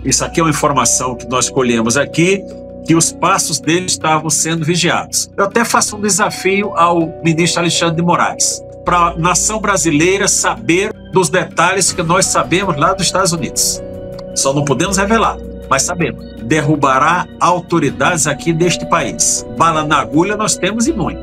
Isso aqui é uma informação que nós colhemos aqui, que os passos dele estavam sendo vigiados. Eu até faço um desafio ao ministro Alexandre de Moraes, para a nação brasileira saber dos detalhes que nós sabemos lá dos Estados Unidos. Só não podemos revelar, mas sabemos. Derrubará autoridades aqui deste país. Bala na agulha nós temos e muito.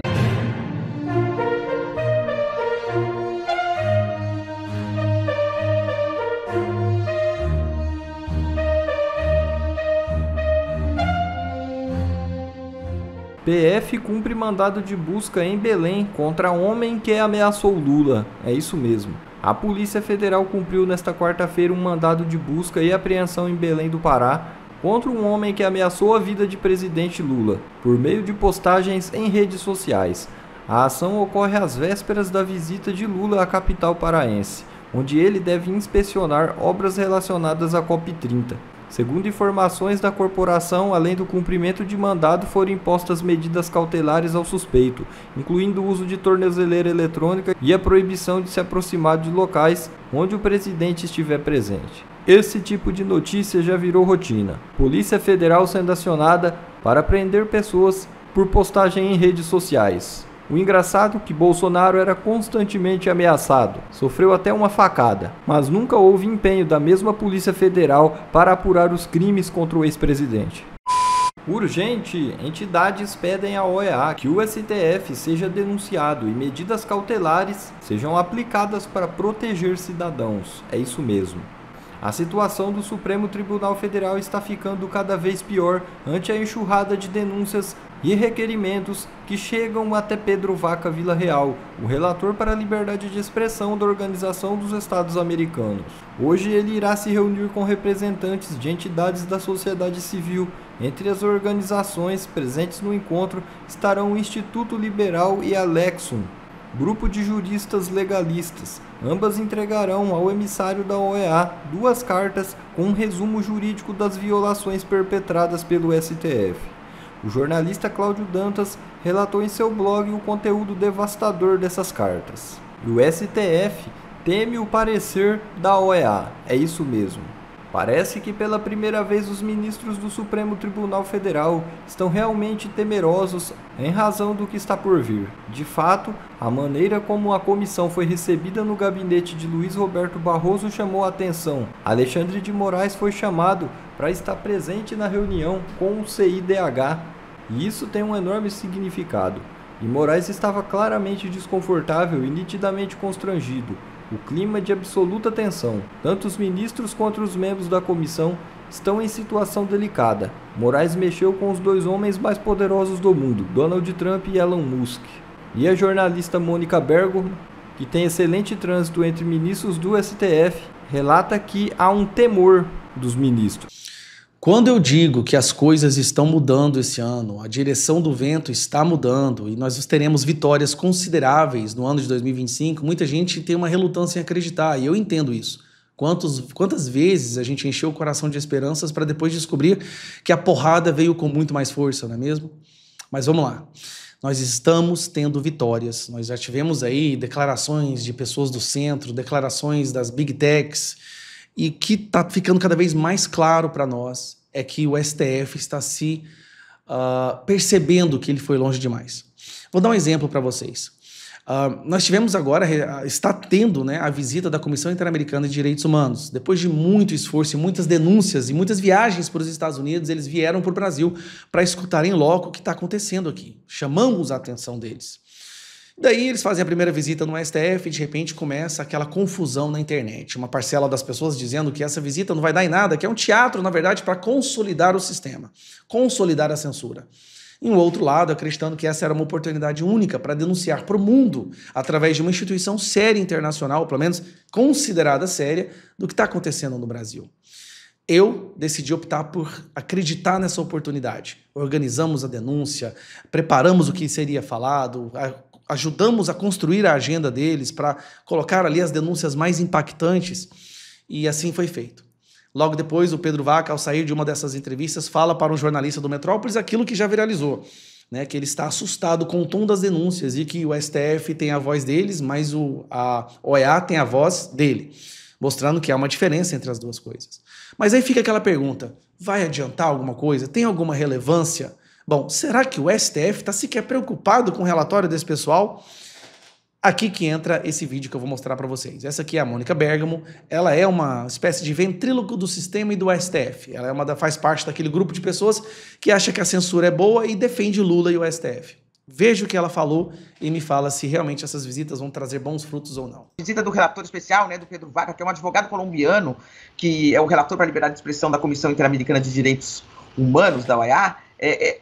PF cumpre mandado de busca em Belém contra homem que ameaçou Lula. É isso mesmo. A Polícia Federal cumpriu nesta quarta-feira um mandado de busca e apreensão em Belém do Pará contra um homem que ameaçou a vida de presidente Lula, por meio de postagens em redes sociais. A ação ocorre às vésperas da visita de Lula à capital paraense, onde ele deve inspecionar obras relacionadas à COP30. Segundo informações da corporação, além do cumprimento de mandado, foram impostas medidas cautelares ao suspeito, incluindo o uso de tornozeleira eletrônica e a proibição de se aproximar de locais onde o presidente estiver presente. Esse tipo de notícia já virou rotina. Polícia Federal sendo acionada para prender pessoas por postagem em redes sociais. O engraçado é que Bolsonaro era constantemente ameaçado, sofreu até uma facada, mas nunca houve empenho da mesma Polícia Federal para apurar os crimes contra o ex-presidente. Urgente! Entidades pedem à OEA que o STF seja denunciado e medidas cautelares sejam aplicadas para proteger cidadãos. É isso mesmo. A situação do Supremo Tribunal Federal está ficando cada vez pior ante a enxurrada de denúncias e requerimentos que chegam até Pedro Vaca Villarreal, o relator para a liberdade de expressão da Organização dos Estados Americanos. Hoje ele irá se reunir com representantes de entidades da sociedade civil. Entre as organizações presentes no encontro estarão o Instituto Liberal e a Lexum, grupo de juristas legalistas. Ambas entregarão ao emissário da OEA 2 cartas com um resumo jurídico das violações perpetradas pelo STF. O jornalista Cláudio Dantas relatou em seu blog o conteúdo devastador dessas cartas. E o STF teme o parecer da OEA. É isso mesmo. Parece que pela primeira vez os ministros do Supremo Tribunal Federal estão realmente temerosos em razão do que está por vir. De fato, a maneira como a comissão foi recebida no gabinete de Luiz Roberto Barroso chamou a atenção. Alexandre de Moraes foi chamado para estar presente na reunião com o CIDH, e isso tem um enorme significado. E Moraes estava claramente desconfortável e nitidamente constrangido. O clima de absoluta tensão. Tanto os ministros quanto os membros da comissão estão em situação delicada. Moraes mexeu com os 2 homens mais poderosos do mundo, Donald Trump e Elon Musk. E a jornalista Mônica Bergman, que tem excelente trânsito entre ministros do STF, relata que há um temor dos ministros. Quando eu digo que as coisas estão mudando esse ano, a direção do vento está mudando e nós teremos vitórias consideráveis no ano de 2025, muita gente tem uma relutância em acreditar, e eu entendo isso. Quantas vezes a gente encheu o coração de esperanças para depois descobrir que a porrada veio com muito mais força, não é mesmo? Mas vamos lá. Nós estamos tendo vitórias. Nós já tivemos aí declarações de pessoas do centro, declarações das Big Techs, e o que está ficando cada vez mais claro para nós é que o STF está se percebendo que ele foi longe demais. Vou dar um exemplo para vocês. Nós tivemos agora, está tendo, né, a visita da Comissão Interamericana de Direitos Humanos. Depois de muito esforço e muitas denúncias e muitas viagens para os Estados Unidos, eles vieram para o Brasil para escutarem logo o que está acontecendo aqui. Chamamos a atenção deles. Daí eles fazem a primeira visita no STF e de repente começa aquela confusão na internet. Uma parcela das pessoas dizendo que essa visita não vai dar em nada, que é um teatro, na verdade, para consolidar o sistema, consolidar a censura. E um outro lado acreditando que essa era uma oportunidade única para denunciar para o mundo, através de uma instituição séria internacional, pelo menos considerada séria, do que está acontecendo no Brasil. Eu decidi optar por acreditar nessa oportunidade. Organizamos a denúncia, preparamos o que seria falado, ajudamos a construir a agenda deles para colocar ali as denúncias mais impactantes, e assim foi feito. Logo depois, o Pedro Vaca, ao sair de uma dessas entrevistas, fala para um jornalista do Metrópolis aquilo que já viralizou, né, que ele está assustado com o tom das denúncias e que o STF tem a voz deles, mas a OEA tem a voz dele. mostrando que há uma diferença entre as duas coisas. Mas aí fica aquela pergunta, vai adiantar alguma coisa? Tem alguma relevância? Bom, será que o STF está sequer preocupado com o relatório desse pessoal? Aqui que entra esse vídeo que eu vou mostrar para vocês. Essa aqui é a Mônica Bergamo, ela é uma espécie de ventríloco do sistema e do STF. Ela faz parte daquele grupo de pessoas que acha que a censura é boa e defende Lula e o STF. Veja o que ela falou e me fala se realmente essas visitas vão trazer bons frutos ou não. Visita do relator especial, do Pedro Vaca, que é um advogado colombiano, que é o relator para a liberdade de expressão da Comissão Interamericana de Direitos Humanos, da OEA.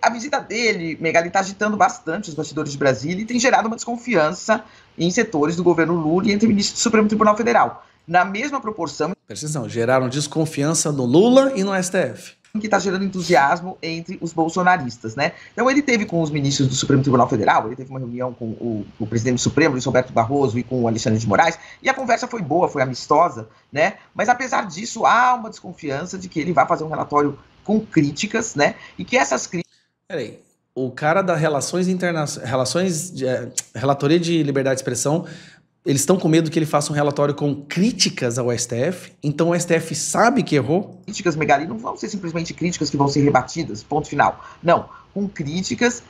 A visita dele, Megali, está agitando bastante os bastidores de Brasília e tem gerado uma desconfiança em setores do governo Lula e entre ministros do Supremo Tribunal Federal. Na mesma proporção... Presta atenção, geraram desconfiança no Lula e no STF. Que está gerando entusiasmo entre os bolsonaristas, Então ele teve com os ministros do Supremo Tribunal Federal, ele teve uma reunião com o presidente do Supremo, Luiz Roberto Barroso, e com o Alexandre de Moraes, e a conversa foi boa, foi amistosa, Mas apesar disso, há uma desconfiança de que ele vai fazer um relatório com críticas, E que essas críticas... Peraí, o cara da Relatoria de Liberdade de Expressão, eles estão com medo que ele faça um relatório com críticas ao STF? Então o STF sabe que errou? Críticas, Megali, não vão ser simplesmente críticas que vão ser rebatidas, ponto final. Não, com críticas,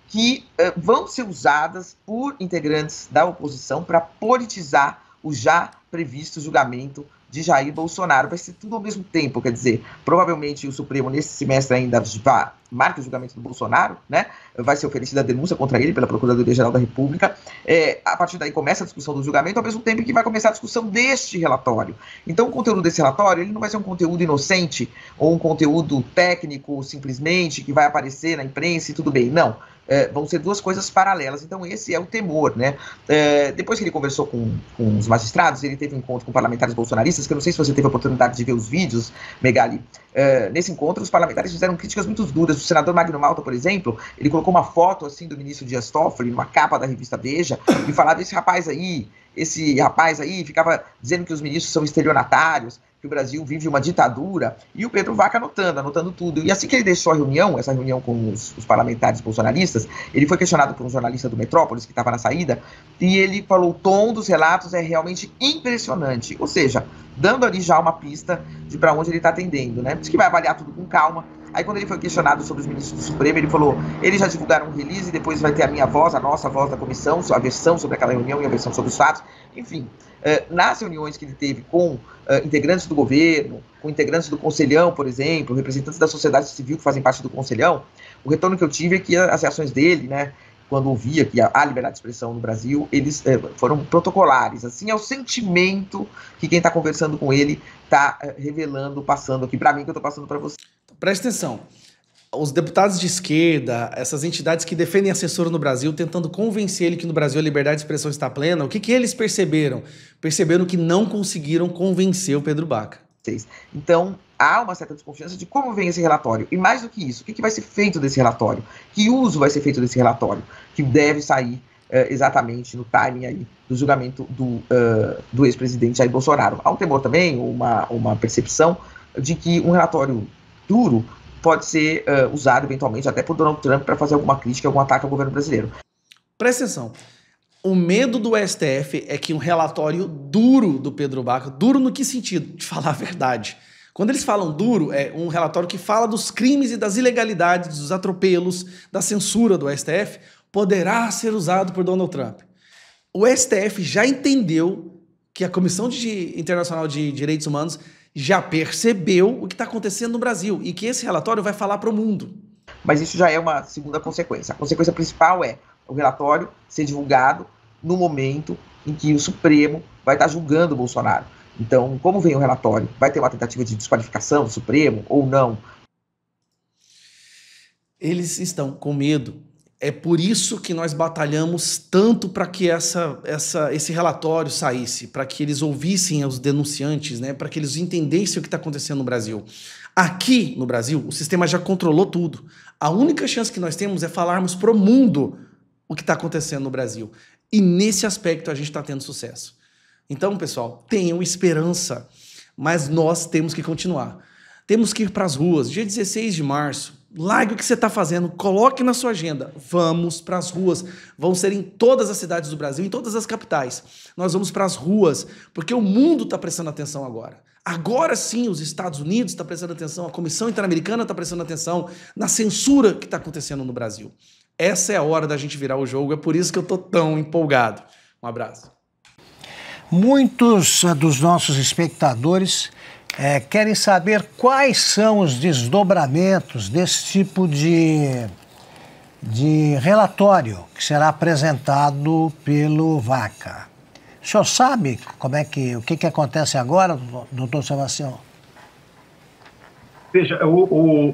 que vão ser usadas por integrantes da oposição para politizar o já previsto julgamento de Jair Bolsonaro. Vai ser tudo ao mesmo tempo, quer dizer, provavelmente o Supremo nesse semestre ainda marca o julgamento do Bolsonaro, Vai ser oferecida a denúncia contra ele pela Procuradoria-Geral da República. A partir daí começa a discussão do julgamento, ao mesmo tempo que vai começar a discussão deste relatório. Então o conteúdo desse relatório, ele não vai ser um conteúdo inocente ou um conteúdo técnico simplesmente que vai aparecer na imprensa e tudo bem, não. Vão ser duas coisas paralelas, então esse é o temor, Depois que ele conversou com os magistrados, ele teve um encontro com parlamentares bolsonaristas, que eu não sei se você teve a oportunidade de ver os vídeos, Megali. Nesse encontro, os parlamentares fizeram críticas muito duras. O senador Magno Malta, por exemplo, ele colocou uma foto assim do ministro Dias Toffoli numa capa da revista Veja e falava, esse rapaz aí ficava dizendo que os ministros são estelionatários, que o Brasil vive uma ditadura, e o Pedro Vaca anotando tudo. E assim que ele deixou a reunião, essa reunião com os parlamentares bolsonaristas, ele foi questionado por um jornalista do Metrópolis, que estava na saída, e ele falou, o tom dos relatos é realmente impressionante, ou seja, dando ali já uma pista de para onde ele está atendendo, Diz que vai avaliar tudo com calma. Aí quando ele foi questionado sobre os ministros do Supremo, ele falou, eles já divulgaram um release, depois vai ter a minha voz, a nossa voz da comissão, a versão sobre aquela reunião e a versão sobre os fatos. Enfim, nas reuniões que ele teve com integrantes do governo, com integrantes do Conselhão, por exemplo, representantes da sociedade civil que fazem parte do Conselhão, o retorno que eu tive é que as reações dele, quando ouvia que há liberdade de expressão no Brasil, eles foram protocolares. Assim, é o sentimento que quem está conversando com ele está revelando, passando aqui para mim, que eu estou passando para você. Presta atenção, os deputados de esquerda, essas entidades que defendem a censura no Brasil, tentando convencer ele que no Brasil a liberdade de expressão está plena, o que eles perceberam? Perceberam que não conseguiram convencer o Pedro Vaca. Então, há uma certa desconfiança de como vem esse relatório. E mais do que isso, o que vai ser feito desse relatório? Que uso vai ser feito desse relatório? Que deve sair exatamente no timing aí do julgamento do ex-presidente Jair Bolsonaro. Há um temor também, uma percepção de que um relatório duro pode ser usado eventualmente até por Donald Trump para fazer alguma crítica, algum ataque ao governo brasileiro. Presta atenção. O medo do STF é que um relatório duro do Pedro Vaca, duro no que sentido? De falar a verdade. Quando eles falam duro, é um relatório que fala dos crimes e das ilegalidades, dos atropelos, da censura do STF, poderá ser usado por Donald Trump. O STF já entendeu que a Comissão Internacional de Direitos Humanos já percebeu o que está acontecendo no Brasil e que esse relatório vai falar para o mundo. Mas isso já é uma segunda consequência. A consequência principal é o relatório ser divulgado no momento em que o Supremo vai estar julgando o Bolsonaro. Então, como vem o relatório? Vai ter uma tentativa de desqualificação do Supremo ou não? Eles estão com medo. É por isso que nós batalhamos tanto para que esse relatório saísse, para que eles ouvissem os denunciantes, para que eles entendessem o que está acontecendo no Brasil. Aqui no Brasil, o sistema já controlou tudo. A única chance que nós temos é falarmos para o mundo o que está acontecendo no Brasil. E nesse aspecto a gente está tendo sucesso. Então, pessoal, tenham esperança, mas nós temos que continuar. Temos que ir para as ruas. Dia 16 de março, Largue o que você está fazendo, coloque na sua agenda. Vamos para as ruas. Vão ser em todas as cidades do Brasil, em todas as capitais. Nós vamos para as ruas, porque o mundo está prestando atenção agora. Agora sim, os Estados Unidos estão prestando atenção, a Comissão Interamericana está prestando atenção na censura que está acontecendo no Brasil. Essa é a hora da gente virar o jogo, é por isso que eu estou tão empolgado. Um abraço. Muitos dos nossos espectadores querem saber quais são os desdobramentos desse tipo de relatório que será apresentado pelo VACA. O senhor sabe o que acontece agora, doutor Sebastião? Veja,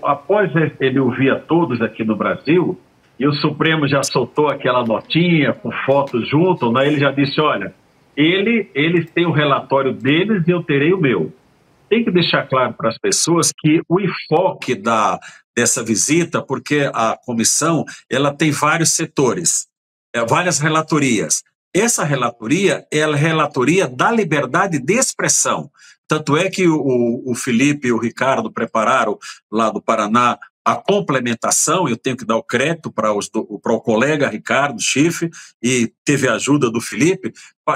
após ele ouvir a todos aqui no Brasil, e o Supremo já soltou aquela notinha com fotos junto, né? Ele já disse, olha, eles têm o relatório deles e eu terei o meu. Tem que deixar claro para as pessoas que o enfoque dessa visita, porque a comissão ela tem vários setores, várias relatorias. Essa relatoria é a relatoria da liberdade de expressão. Tanto é que o Felipe e o Ricardo prepararam lá do Paraná a complementação. Eu tenho que dar o crédito para o colega Ricardo Schiff, e teve a ajuda do Felipe,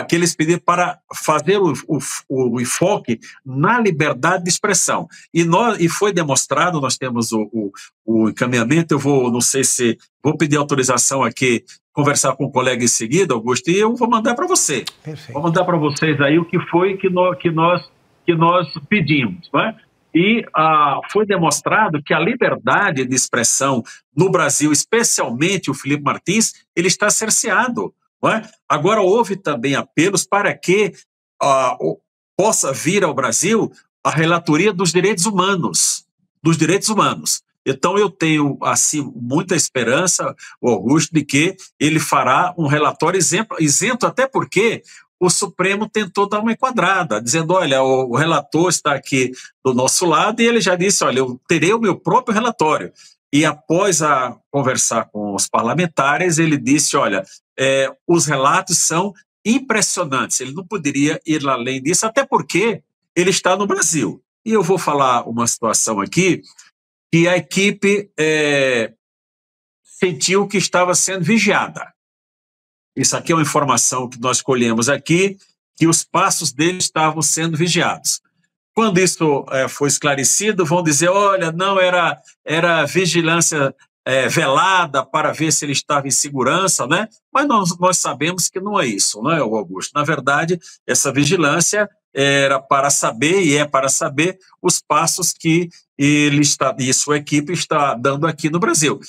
que eles pediram para fazer o enfoque na liberdade de expressão. E foi demonstrado, nós temos o encaminhamento, não sei se vou pedir autorização aqui, conversar com o colega em seguida, Augusto, e eu vou mandar para você. Perfeito. Vou mandar para vocês aí o que foi que nós pedimos, não é? E foi demonstrado que a liberdade de expressão no Brasil, especialmente o Felipe Martins, ele está cerceado. Não é? Agora, houve também apelos para que possa vir ao Brasil a relatoria dos direitos humanos. Então, eu tenho assim, muita esperança, o Augusto, de que ele fará um relatório isento, até porque o Supremo tentou dar uma enquadrada, dizendo, olha, o relator está aqui do nosso lado, e ele já disse, olha, eu terei o meu próprio relatório. E após conversar com os parlamentares, ele disse, olha, os relatos são impressionantes, ele não poderia ir além disso, até porque ele está no Brasil. E eu vou falar uma situação aqui, que a equipe sentiu que estava sendo vigiada. Isso aqui é uma informação que nós colhemos aqui, que os passos dele estavam sendo vigiados. Quando isso foi esclarecido, vão dizer, olha, não era vigilância velada para ver se ele estava em segurança, né? Mas nós sabemos que não é isso, não é, Augusto? Na verdade, essa vigilância era para saber, e é para saber, os passos que ele e sua equipe está dando aqui no Brasil.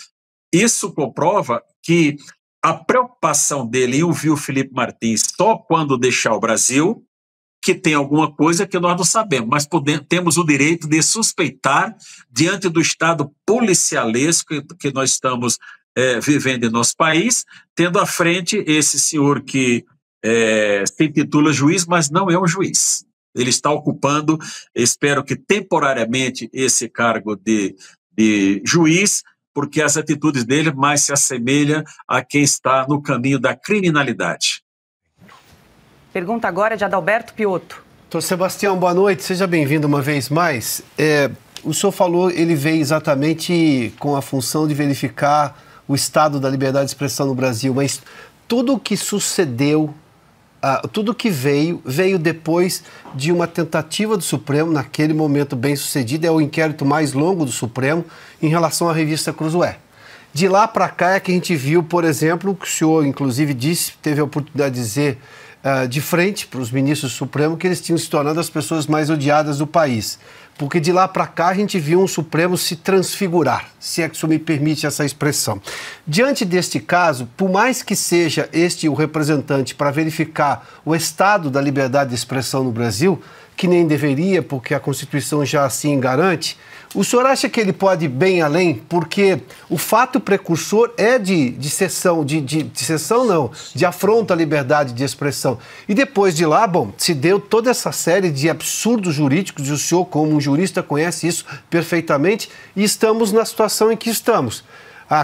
Isso comprova que a preocupação dele em ouvir o Felipe Martins só quando deixar o Brasil, que tem alguma coisa que nós não sabemos, mas temos o direito de suspeitar diante do estado policialesco que nós estamos vivendo em nosso país, tendo à frente esse senhor que se intitula juiz, mas não é um juiz. Ele está ocupando, espero que temporariamente, esse cargo de juiz, porque as atitudes dele mais se assemelham a quem está no caminho da criminalidade. Pergunta agora de Adalberto Piotto. Doutor Sebastião, boa noite, seja bem-vindo uma vez mais. O senhor falou, ele veio exatamente com a função de verificar o estado da liberdade de expressão no Brasil, mas tudo o que sucedeu, tudo que veio depois de uma tentativa do Supremo, naquele momento bem sucedida, é o inquérito mais longo do Supremo em relação à revista Cruzoé. De lá para cá é que a gente viu, por exemplo, que o senhor inclusive disse, teve a oportunidade de dizer de frente para os ministros do Supremo que eles tinham se tornado as pessoas mais odiadas do país. Porque de lá para cá a gente viu um Supremo se transfigurar, se é que o senhor me permite essa expressão. Diante deste caso, por mais que seja este o representante para verificar o estado da liberdade de expressão no Brasil, que nem deveria, porque a Constituição já assim garante, o senhor acha que ele pode ir bem além? Porque o fato precursor é de afronta à liberdade de expressão. E depois de lá, bom, se deu toda essa série de absurdos jurídicos, e o senhor, como um jurista, conhece isso perfeitamente, e estamos na situação em que estamos.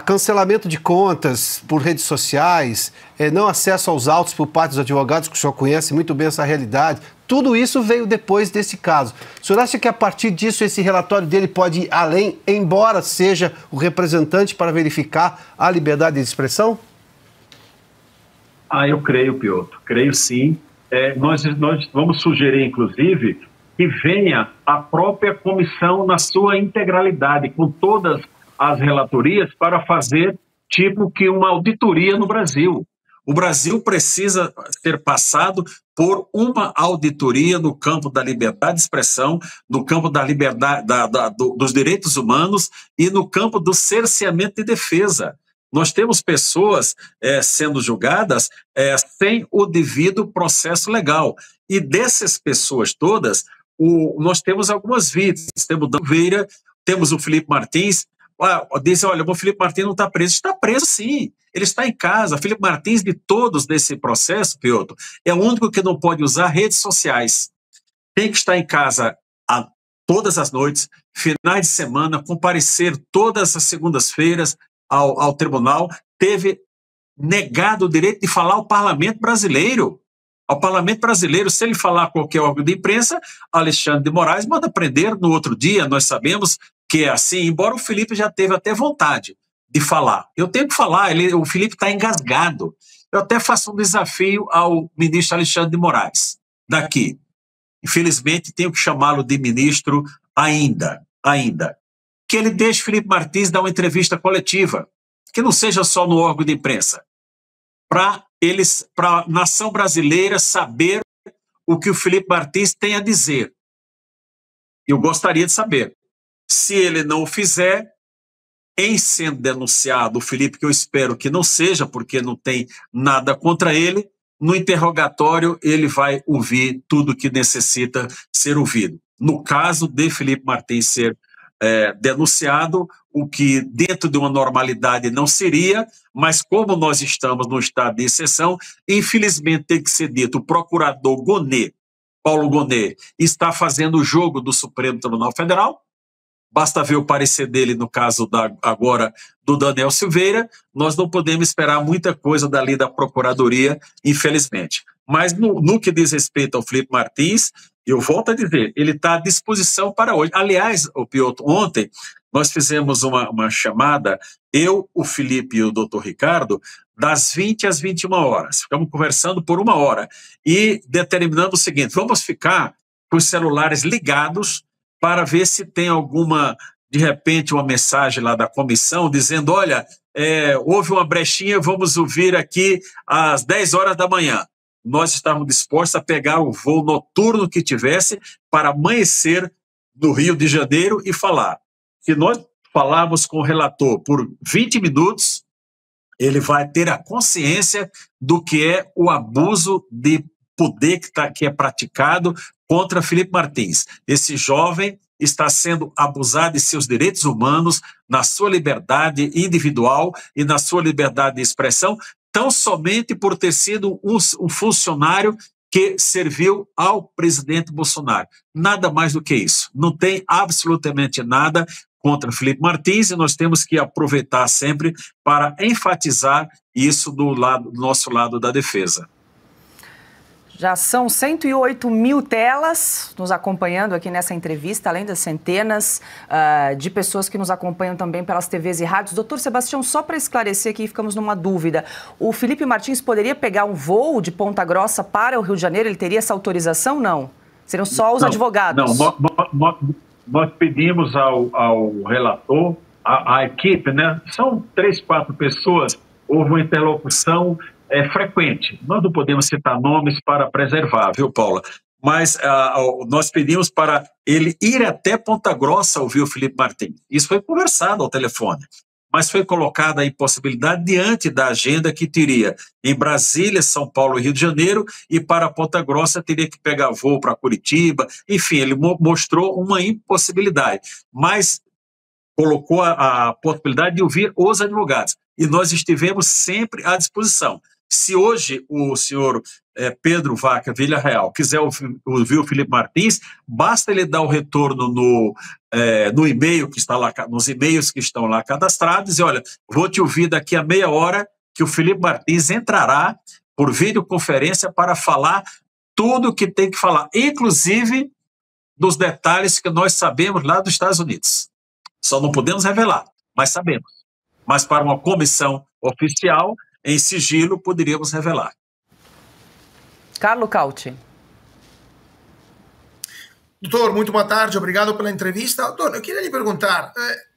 cancelamento de contas por redes sociais, não acesso aos autos por parte dos advogados, que o senhor conhece muito bem essa realidade, tudo isso veio depois desse caso. O senhor acha que a partir disso esse relatório dele pode ir além, embora seja o representante para verificar a liberdade de expressão? Eu creio, Piotr, creio sim. Nós vamos sugerir, inclusive, que venha a própria comissão na sua integralidade, com todas as relatorias, para fazer tipo que uma auditoria no Brasil. O Brasil precisa ser passado por uma auditoria no campo da liberdade de expressão, no campo da liberdade, dos direitos humanos e no campo do cerceamento de defesa. Nós temos pessoas sendo julgadas sem o devido processo legal. E dessas pessoas todas, nós temos algumas vítimas. Temos o Dan Veira, temos o Felipe Martins. Dizem, olha, o Felipe Martins não está preso. Está preso, sim. Ele está em casa. Felipe Martins, de todos desse processo, Piotr, é o único que não pode usar redes sociais. Tem que estar em casa todas as noites, finais de semana, comparecer todas as segundas-feiras ao tribunal. Teve negado o direito de falar ao Parlamento brasileiro. Ao Parlamento brasileiro, se ele falar a qualquer órgão de imprensa, Alexandre de Moraes manda prender no outro dia. Nós sabemos que é assim, embora o Felipe já teve até vontade de falar. Eu tenho que falar, o Felipe está engasgado. Eu até faço um desafio ao ministro Alexandre de Moraes, daqui. Infelizmente, tenho que chamá-lo de ministro ainda. Que ele deixe Felipe Martins dar uma entrevista coletiva, que não seja só no órgão de imprensa, para a nação brasileira saber o que o Felipe Martins tem a dizer. Eu gostaria de saber. Se ele não o fizer, em sendo denunciado o Felipe, que eu espero que não seja, porque não tem nada contra ele, no interrogatório ele vai ouvir tudo que necessita ser ouvido. No caso de Felipe Martins ser denunciado, o que dentro de uma normalidade não seria, mas como nós estamos no estado de exceção, infelizmente tem que ser dito, o procurador Paulo Gonet, está fazendo o jogo do Supremo Tribunal Federal. Basta ver o parecer dele no caso agora do Daniel Silveira. Nós não podemos esperar muita coisa dali da Procuradoria, infelizmente. Mas no que diz respeito ao Felipe Martins, eu volto a dizer, ele está à disposição para hoje. Aliás, Piotr, ontem nós fizemos uma chamada, eu, o Felipe e o doutor Ricardo, das 20 às 21 horas. Ficamos conversando por 1 hora e determinando o seguinte, vamos ficar com os celulares ligados para ver se tem alguma, de repente, uma mensagem lá da comissão dizendo, olha, houve uma brechinha, vamos ouvir aqui às 10 horas da manhã. Nós estávamos dispostos a pegar o voo noturno que tivesse para amanhecer no Rio de Janeiro e falar. Se nós falarmos com o relator por 20 minutos, ele vai ter a consciência do que é o abuso de poder que é praticado contra Felipe Martins. Esse jovem está sendo abusado de seus direitos humanos, na sua liberdade individual e na sua liberdade de expressão, tão somente por ter sido um funcionário que serviu ao presidente Bolsonaro. Nada mais do que isso. Não tem absolutamente nada contra Felipe Martins e nós temos que aproveitar sempre para enfatizar isso do nosso lado da defesa. Já são 108 mil telas nos acompanhando aqui nessa entrevista, além das centenas de pessoas que nos acompanham também pelas TVs e rádios. Doutor Sebastião, só para esclarecer aqui, ficamos numa dúvida. O Felipe Martins poderia pegar um voo de Ponta Grossa para o Rio de Janeiro? Ele teria essa autorização? Não. Seriam só os advogados? Não, nós pedimos ao relator, à equipe, né? São 3, 4 pessoas, houve uma interlocução frequente. Nós não podemos citar nomes para preservar, viu, Paula? Mas nós pedimos para ele ir até Ponta Grossa ouvir o Felipe Martins. Isso foi conversado ao telefone, mas foi colocada a impossibilidade diante da agenda que teria em Brasília, São Paulo e Rio de Janeiro, e para Ponta Grossa teria que pegar voo para Curitiba. Enfim, ele mostrou uma impossibilidade, mas colocou a possibilidade de ouvir os advogados. E nós estivemos sempre à disposição. Se hoje o senhor Pedro Vaca Villarreal quiser ouvir o Felipe Martins, basta ele dar o retorno no e-mail que está lá, nos e-mails que estão lá cadastrados, e olha, vou te ouvir daqui a meia hora que o Felipe Martins entrará por videoconferência para falar tudo o que tem que falar, inclusive dos detalhes que nós sabemos lá dos Estados Unidos. Só não podemos revelar, mas sabemos. Mas para uma comissão oficial, em sigilo, poderíamos revelar. Carlo Cauti. Doutor, muito boa tarde, obrigado pela entrevista. Doutor, eu queria lhe perguntar,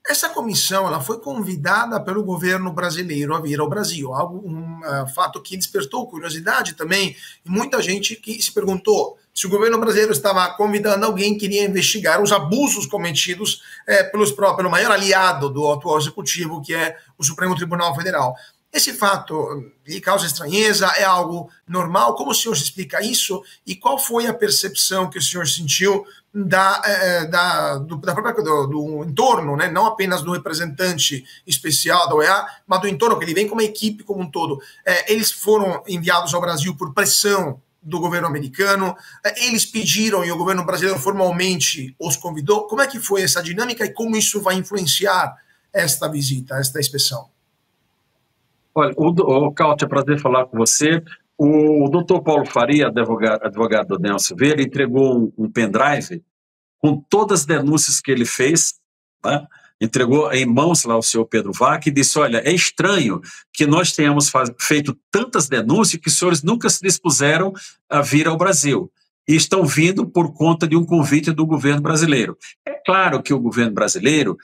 essa comissão ela foi convidada pelo governo brasileiro a vir ao Brasil, um fato que despertou curiosidade também, e muita gente que se perguntou se o governo brasileiro estava convidando alguém que iria investigar os abusos cometidos pelo maior aliado do atual executivo, que é o Supremo Tribunal Federal. Esse fato lhe causa estranheza? É algo normal? Como o senhor se explica isso? E qual foi a percepção que o senhor sentiu do entorno, né? Não apenas do representante especial da OEA, mas do entorno, que ele vem com uma equipe como um todo. Eles foram enviados ao Brasil por pressão do governo americano, eles pediram e o governo brasileiro formalmente os convidou. Como é que foi essa dinâmica e como isso vai influenciar esta visita, esta inspeção? Olha, Cauti, é prazer falar com você. O doutor Paulo Faria, advogado do Nelson Silveira, entregou um pendrive com todas as denúncias que ele fez, tá? Entregou em mãos lá ao senhor Pedro Vaca e disse, olha, é estranho que nós tenhamos feito tantas denúncias que os senhores nunca se dispuseram a vir ao Brasil. E estão vindo por conta de um convite do governo brasileiro. É claro que o governo brasileiro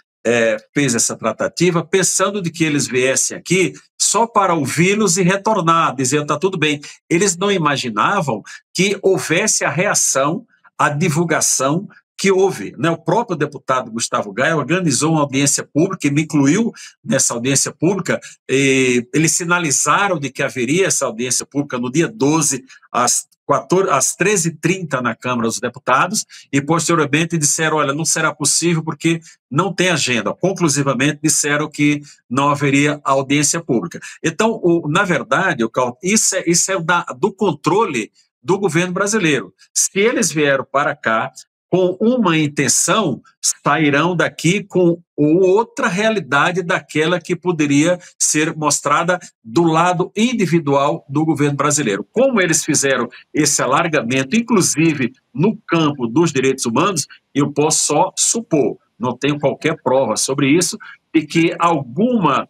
fez essa tratativa pensando de que eles viessem aqui só para ouvi-los e retornar, dizer, está tudo bem. Eles não imaginavam que houvesse a reação, a divulgação que houve, né? O próprio deputado Gustavo Gaia organizou uma audiência pública e me incluiu nessa audiência pública. Eles sinalizaram de que haveria essa audiência pública no dia 12, às 13h30 na Câmara dos Deputados, e posteriormente disseram, olha, não será possível porque não tem agenda. Conclusivamente disseram que não haveria audiência pública. Então, na verdade, isso é do controle do governo brasileiro. Se eles vieram para cá com uma intenção, sairão daqui com outra realidade daquela que poderia ser mostrada do lado individual do governo brasileiro. Como eles fizeram esse alargamento, inclusive no campo dos direitos humanos, eu posso só supor, não tenho qualquer prova sobre isso, de que alguma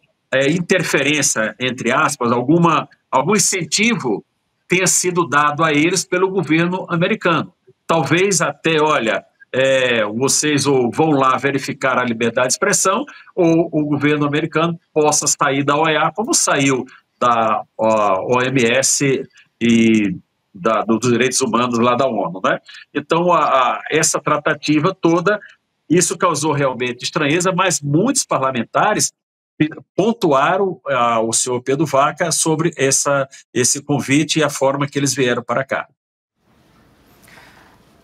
interferência, entre aspas, algum incentivo tenha sido dado a eles pelo governo americano. Talvez até, olha, vocês ou vão lá verificar a liberdade de expressão, ou o governo americano possa sair da OEA, como saiu da OMS e dos direitos humanos lá da ONU, né? Então, essa tratativa toda, isso causou realmente estranheza, mas muitos parlamentares pontuaram ao senhor Pedro Vaca sobre esse convite e a forma que eles vieram para cá.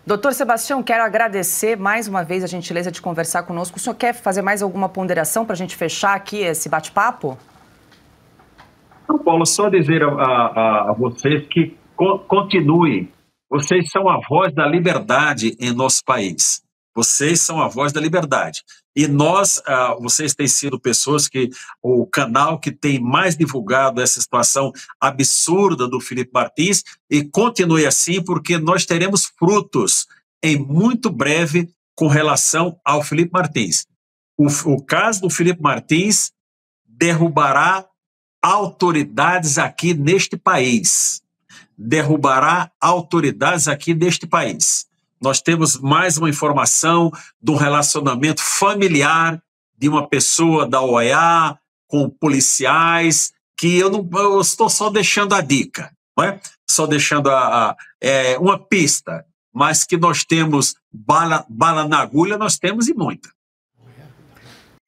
Doutor Sebastião, quero agradecer mais uma vez a gentileza de conversar conosco. O senhor quer fazer mais alguma ponderação para a gente fechar aqui esse bate-papo? Não, Paulo, só dizer a vocês que continuem. Vocês são a voz da liberdade em nosso país. Vocês são a voz da liberdade. E vocês têm sido pessoas o canal que tem mais divulgado essa situação absurda do Felipe Martins, e continue assim, porque nós teremos frutos em muito breve com relação ao Felipe Martins. O caso do Felipe Martins derrubará autoridades aqui neste país. Derrubará autoridades aqui neste país. Nós temos mais uma informação de um relacionamento familiar de uma pessoa da OEA com policiais, que eu estou só deixando a dica, não é? Só deixando uma pista, mas que nós temos bala na agulha, nós temos e muita.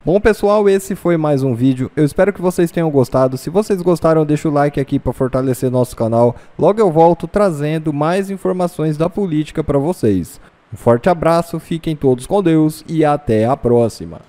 Bom, pessoal, esse foi mais um vídeo. Eu espero que vocês tenham gostado. Se vocês gostaram, deixa o like aqui para fortalecer nosso canal. Logo eu volto trazendo mais informações da política para vocês. Um forte abraço, fiquem todos com Deus e até a próxima.